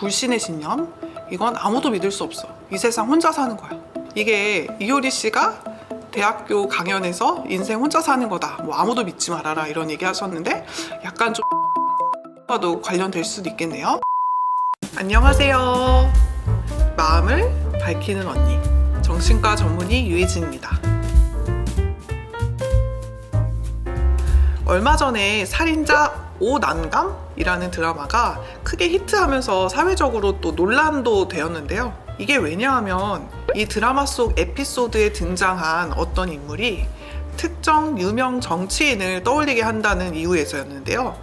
불신의 신념? 이건 아무도 믿을 수 없어. 이 세상 혼자 사는 거야. 이게 이효리 씨가 대학교 강연에서 인생 혼자 사는 거다. 뭐 아무도 믿지 말아라 이런 얘기 하셨는데 약간 좀 과도 관련될 수도 있겠네요. 안녕하세요. 마음을 밝히는 언니. 정신과 전문의 유혜진입니다. 얼마 전에 살인자 오난감이라는 드라마가 크게 히트하면서 사회적으로 또 논란도 되었는데요. 이게 왜냐하면 이 드라마 속 에피소드에 등장한 어떤 인물이 특정 유명 정치인을 떠올리게 한다는 이유에서였는데요.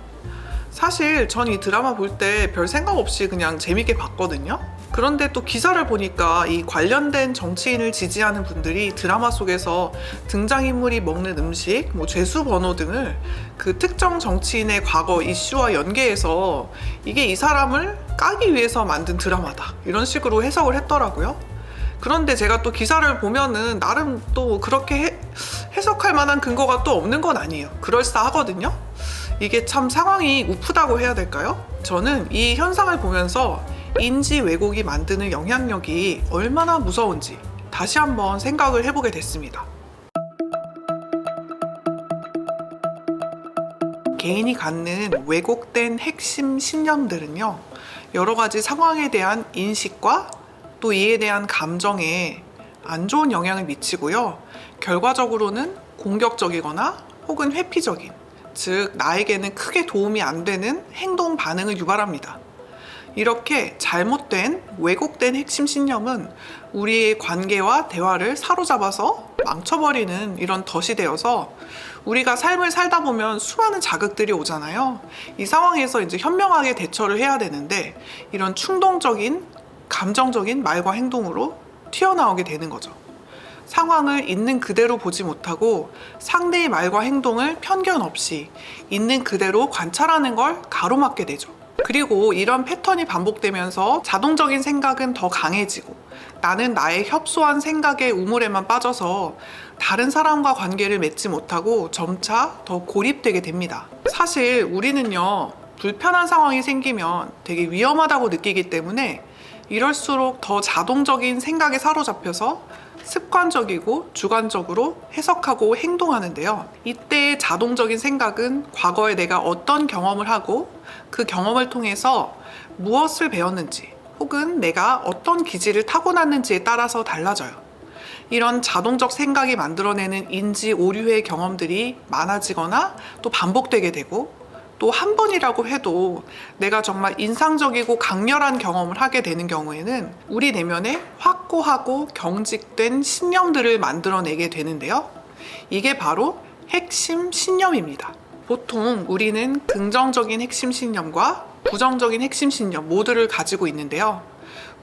사실 전 이 드라마 볼 때 별 생각 없이 그냥 재밌게 봤거든요. 그런데 또 기사를 보니까 이 관련된 정치인을 지지하는 분들이 드라마 속에서 등장인물이 먹는 음식, 죄수 번호 등을 그 특정 정치인의 과거 이슈와 연계해서 이게 이 사람을 까기 위해서 만든 드라마다 이런 식으로 해석을 했더라고요. 그런데 제가 또 기사를 보면은 나름 또 그렇게 해석할 만한 근거가 또 없는 건 아니에요. 그럴싸하거든요. 이게 참 상황이 우프다고 해야 될까요? 저는 이 현상을 보면서 인지 왜곡이 만드는 영향력이 얼마나 무서운지 다시 한번 생각을 해보게 됐습니다. 개인이 갖는 왜곡된 핵심 신념들은요, 여러 가지 상황에 대한 인식과 또 이에 대한 감정에 안 좋은 영향을 미치고요. 결과적으로는 공격적이거나 혹은 회피적인, 즉 나에게는 크게 도움이 안 되는 행동 반응을 유발합니다. 이렇게 잘못된, 왜곡된 핵심 신념은 우리의 관계와 대화를 사로잡아서 망쳐버리는 이런 덫이 되어서 우리가 삶을 살다 보면 수많은 자극들이 오잖아요. 이 상황에서 이제 현명하게 대처를 해야 되는데 이런 충동적인, 감정적인 말과 행동으로 튀어나오게 되는 거죠. 상황을 있는 그대로 보지 못하고 상대의 말과 행동을 편견 없이 있는 그대로 관찰하는 걸 가로막게 되죠. 그리고 이런 패턴이 반복되면서 자동적인 생각은 더 강해지고 나는 나의 협소한 생각의 우물에만 빠져서 다른 사람과 관계를 맺지 못하고 점차 더 고립되게 됩니다. 사실 우리는요, 불편한 상황이 생기면 되게 위험하다고 느끼기 때문에 이럴수록 더 자동적인 생각에 사로잡혀서 습관적이고 주관적으로 해석하고 행동하는데요. 이때의 자동적인 생각은 과거에 내가 어떤 경험을 하고 그 경험을 통해서 무엇을 배웠는지 혹은 내가 어떤 기질을 타고났는지에 따라서 달라져요. 이런 자동적 생각이 만들어내는 인지 오류의 경험들이 많아지거나 또 반복되게 되고 또 한 번이라고 해도 내가 정말 인상적이고 강렬한 경험을 하게 되는 경우에는 우리 내면에 확고하고 경직된 신념들을 만들어내게 되는데요. 이게 바로 핵심 신념입니다. 보통 우리는 긍정적인 핵심 신념과 부정적인 핵심 신념 모두를 가지고 있는데요.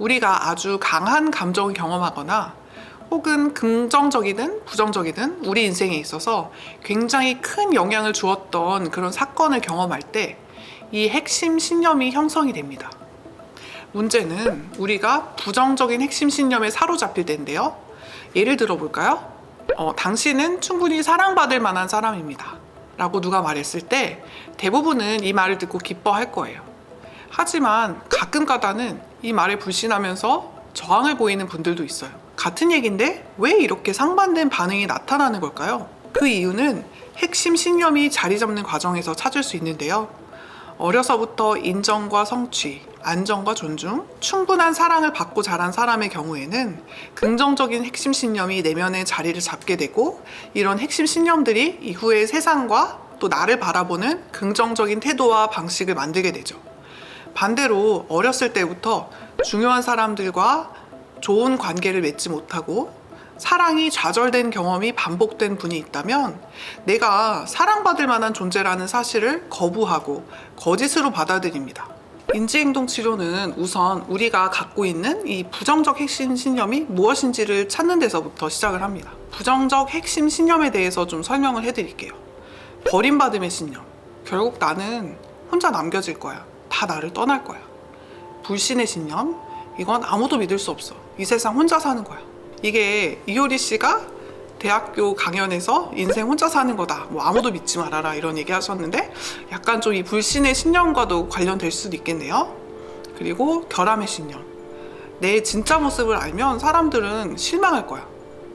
우리가 아주 강한 감정을 경험하거나 혹은 긍정적이든 부정적이든 우리 인생에 있어서 굉장히 큰 영향을 주었던 그런 사건을 경험할 때 이 핵심 신념이 형성이 됩니다. 문제는 우리가 부정적인 핵심 신념에 사로잡힐 때인데요. 예를 들어 볼까요? 당신은 충분히 사랑받을 만한 사람입니다 라고 누가 말했을 때 대부분은 이 말을 듣고 기뻐할 거예요. 하지만 가끔 가다는 이 말에 불신하면서 저항을 보이는 분들도 있어요. 같은 얘기인데 왜 이렇게 상반된 반응이 나타나는 걸까요? 그 이유는 핵심 신념이 자리 잡는 과정에서 찾을 수 있는데요. 어려서부터 인정과 성취, 안정과 존중, 충분한 사랑을 받고 자란 사람의 경우에는 긍정적인 핵심 신념이 내면에 자리를 잡게 되고 이런 핵심 신념들이 이후에 세상과 또 나를 바라보는 긍정적인 태도와 방식을 만들게 되죠. 반대로 어렸을 때부터 중요한 사람들과 좋은 관계를 맺지 못하고 사랑이 좌절된 경험이 반복된 분이 있다면 내가 사랑받을 만한 존재라는 사실을 거부하고 거짓으로 받아들입니다. 인지행동 치료는 우선 우리가 갖고 있는 이 부정적 핵심 신념이 무엇인지를 찾는 데서부터 시작을 합니다. 부정적 핵심 신념에 대해서 좀 설명을 해드릴게요. 버림받음의 신념. 결국 나는 혼자 남겨질 거야. 다 나를 떠날 거야. 불신의 신념. 이건 아무도 믿을 수 없어. 이 세상 혼자 사는 거야. 이게 이효리 씨가 대학교 강연에서 인생 혼자 사는 거다. 아무도 믿지 말아라 이런 얘기 하셨는데 약간 좀 이 불신의 신념과도 관련될 수도 있겠네요. 그리고 결함의 신념. 내 진짜 모습을 알면 사람들은 실망할 거야.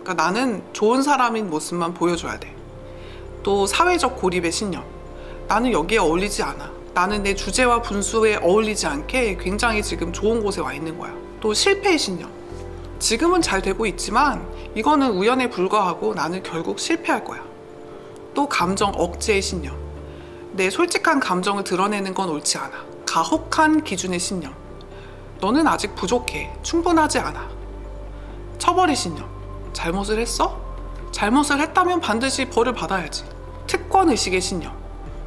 그러니까 나는 좋은 사람인 모습만 보여줘야 돼. 또 사회적 고립의 신념. 나는 여기에 어울리지 않아. 나는 내 주제와 분수에 어울리지 않게 굉장히 지금 좋은 곳에 와 있는 거야. 또 실패의 신념. 지금은 잘 되고 있지만 이거는 우연에 불과하고 나는 결국 실패할 거야. 또 감정 억제의 신념. 내 솔직한 감정을 드러내는 건 옳지 않아. 가혹한 기준의 신념. 너는 아직 부족해. 충분하지 않아. 처벌의 신념. 잘못을 했어? 잘못을 했다면 반드시 벌을 받아야지. 특권의식의 신념.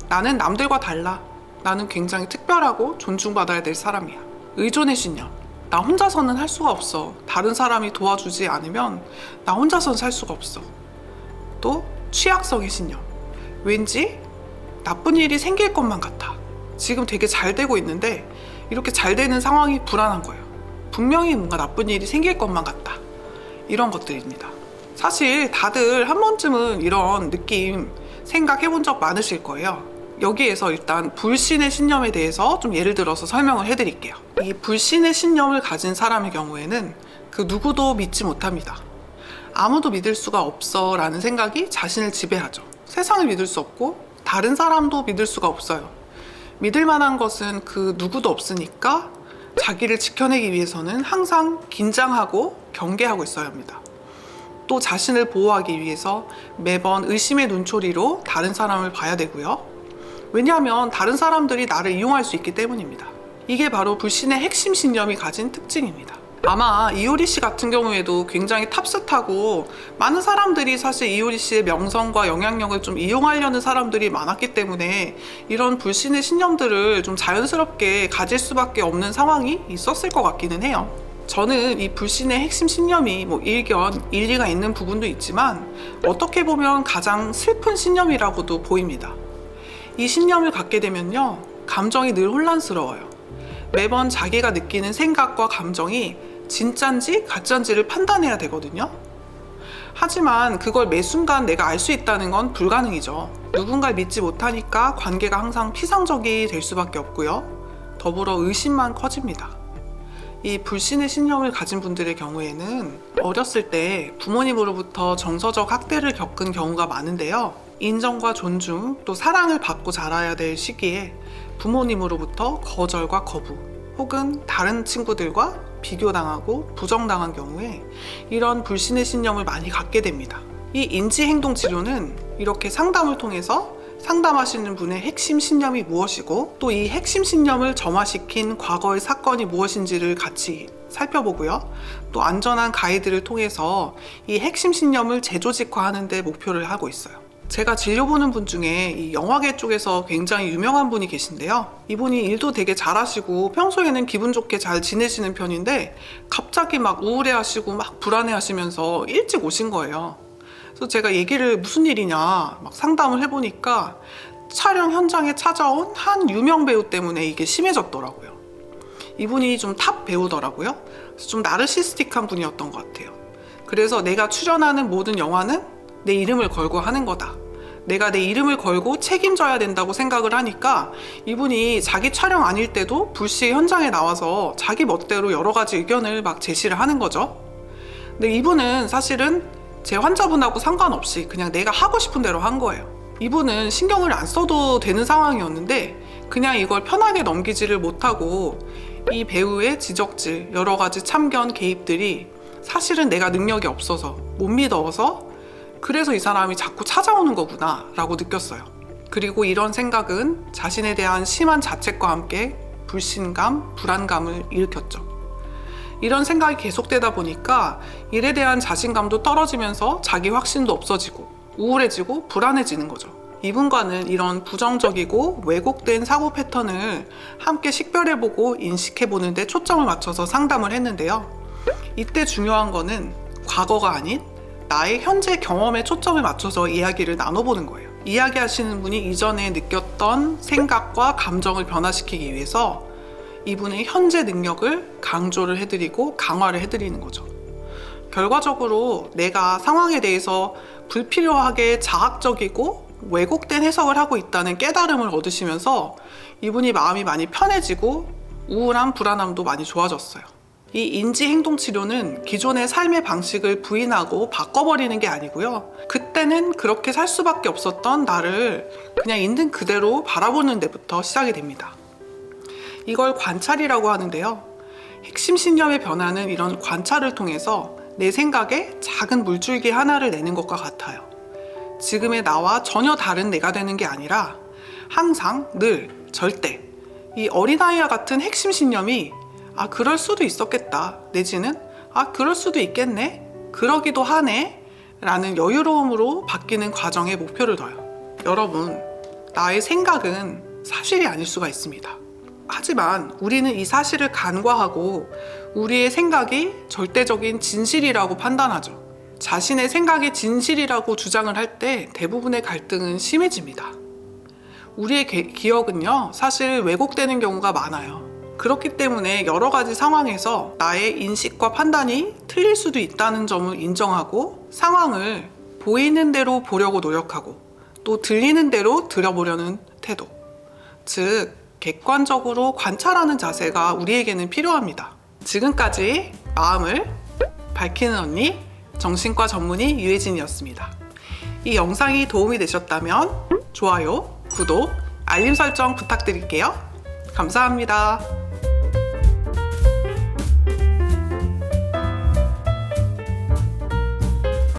나는 남들과 달라. 나는 굉장히 특별하고 존중받아야 될 사람이야. 의존의 신념. 나 혼자서는 할 수가 없어. 다른 사람이 도와주지 않으면 나 혼자서는 살 수가 없어. 또 취약성의 신념. 왠지 나쁜 일이 생길 것만 같아. 지금 되게 잘 되고 있는데 이렇게 잘 되는 상황이 불안한 거예요. 분명히 뭔가 나쁜 일이 생길 것만 같다. 이런 것들입니다. 사실 다들 한 번쯤은 이런 느낌 생각해 본 적 많으실 거예요. 여기에서 일단 불신의 신념에 대해서 좀 예를 들어서 설명을 해드릴게요. 이 불신의 신념을 가진 사람의 경우에는 그 누구도 믿지 못합니다. 아무도 믿을 수가 없어 라는 생각이 자신을 지배하죠. 세상을 믿을 수 없고 다른 사람도 믿을 수가 없어요. 믿을 만한 것은 그 누구도 없으니까 자기를 지켜내기 위해서는 항상 긴장하고 경계하고 있어야 합니다. 또 자신을 보호하기 위해서 매번 의심의 눈초리로 다른 사람을 봐야 되고요. 왜냐하면 다른 사람들이 나를 이용할 수 있기 때문입니다. 이게 바로 불신의 핵심 신념이 가진 특징입니다. 아마 이효리 씨 같은 경우에도 굉장히 탑스타고 많은 사람들이 사실 이효리 씨의 명성과 영향력을 좀 이용하려는 사람들이 많았기 때문에 이런 불신의 신념들을 좀 자연스럽게 가질 수밖에 없는 상황이 있었을 것 같기는 해요. 저는 이 불신의 핵심 신념이 일견 일리가 있는 부분도 있지만 어떻게 보면 가장 슬픈 신념이라고도 보입니다. 이 신념을 갖게 되면요, 감정이 늘 혼란스러워요. 매번 자기가 느끼는 생각과 감정이 진짠지 가짠지를 판단해야 되거든요. 하지만 그걸 매 순간 내가 알 수 있다는 건 불가능이죠. 누군가를 믿지 못하니까 관계가 항상 피상적이 될 수밖에 없고요. 더불어 의심만 커집니다. 이 불신의 신념을 가진 분들의 경우에는 어렸을 때 부모님으로부터 정서적 학대를 겪은 경우가 많은데요. 인정과 존중, 또 사랑을 받고 자라야 될 시기에 부모님으로부터 거절과 거부, 혹은 다른 친구들과 비교당하고 부정당한 경우에 이런 불신의 신념을 많이 갖게 됩니다. 이 인지행동치료는 이렇게 상담을 통해서 상담하시는 분의 핵심 신념이 무엇이고 또 이 핵심 신념을 점화시킨 과거의 사건이 무엇인지를 같이 살펴보고요. 또 안전한 가이드를 통해서 이 핵심 신념을 재조직화하는 데 목표를 하고 있어요. 제가 진료보는 분 중에 이 영화계 쪽에서 굉장히 유명한 분이 계신데요. 이분이 일도 되게 잘하시고 평소에는 기분 좋게 잘 지내시는 편인데 갑자기 막 우울해하시고 막 불안해하시면서 일찍 오신 거예요. 그래서 제가 얘기를 무슨 일이냐 막 상담을 해보니까 촬영 현장에 찾아온 한 유명 배우 때문에 이게 심해졌더라고요. 이분이 좀 탑 배우더라고요. 그래서 좀 나르시스틱한 분이었던 것 같아요. 그래서 내가 출연하는 모든 영화는 내 이름을 걸고 하는 거다. 내가 내 이름을 걸고 책임져야 된다고 생각을 하니까 이분이 자기 촬영 아닐 때도 불시 현장에 나와서 자기 멋대로 여러 가지 의견을 막 제시를 하는 거죠. 근데 이분은 사실은 제 환자분하고 상관없이 그냥 내가 하고 싶은 대로 한 거예요. 이분은 신경을 안 써도 되는 상황이었는데 그냥 이걸 편하게 넘기지를 못하고 이 배우의 지적질, 여러 가지 참견 개입들이 사실은 내가 능력이 없어서 못 믿어서 그래서 이 사람이 자꾸 찾아오는 거구나 라고 느꼈어요. 그리고 이런 생각은 자신에 대한 심한 자책과 함께 불신감, 불안감을 일으켰죠. 이런 생각이 계속되다 보니까 일에 대한 자신감도 떨어지면서 자기 확신도 없어지고 우울해지고 불안해지는 거죠. 이분과는 이런 부정적이고 왜곡된 사고 패턴을 함께 식별해보고 인식해보는 데 초점을 맞춰서 상담을 했는데요. 이때 중요한 거는 과거가 아닌 나의 현재 경험에 초점을 맞춰서 이야기를 나눠보는 거예요. 이야기하시는 분이 이전에 느꼈던 생각과 감정을 변화시키기 위해서 이분의 현재 능력을 강조를 해드리고 강화를 해드리는 거죠. 결과적으로 내가 상황에 대해서 불필요하게 자학적이고 왜곡된 해석을 하고 있다는 깨달음을 얻으시면서 이분이 마음이 많이 편해지고 우울함, 불안함도 많이 좋아졌어요. 이 인지행동치료는 기존의 삶의 방식을 부인하고 바꿔버리는 게 아니고요. 그때는 그렇게 살 수밖에 없었던 나를 그냥 있는 그대로 바라보는 데부터 시작이 됩니다. 이걸 관찰이라고 하는데요. 핵심 신념의 변화는 이런 관찰을 통해서 내 생각에 작은 물줄기 하나를 내는 것과 같아요. 지금의 나와 전혀 다른 내가 되는 게 아니라 항상, 늘, 절대 이 어린아이와 같은 핵심 신념이 그럴 수도 있었겠다 내지는 그럴 수도 있겠네, 그러기도 하네 라는 여유로움으로 바뀌는 과정에 목표를 둬요. 여러분, 나의 생각은 사실이 아닐 수가 있습니다. 하지만 우리는 이 사실을 간과하고 우리의 생각이 절대적인 진실이라고 판단하죠. 자신의 생각이 진실이라고 주장을 할 때 대부분의 갈등은 심해집니다. 우리의 기억은요, 사실 왜곡되는 경우가 많아요. 그렇기 때문에 여러 가지 상황에서 나의 인식과 판단이 틀릴 수도 있다는 점을 인정하고 상황을 보이는 대로 보려고 노력하고 또 들리는 대로 들어보려는 태도, 즉 객관적으로 관찰하는 자세가 우리에게는 필요합니다. 지금까지 마음을 밝히는 언니, 정신과 전문의 유혜진이었습니다. 이 영상이 도움이 되셨다면 좋아요, 구독, 알림 설정 부탁드릴게요. 감사합니다.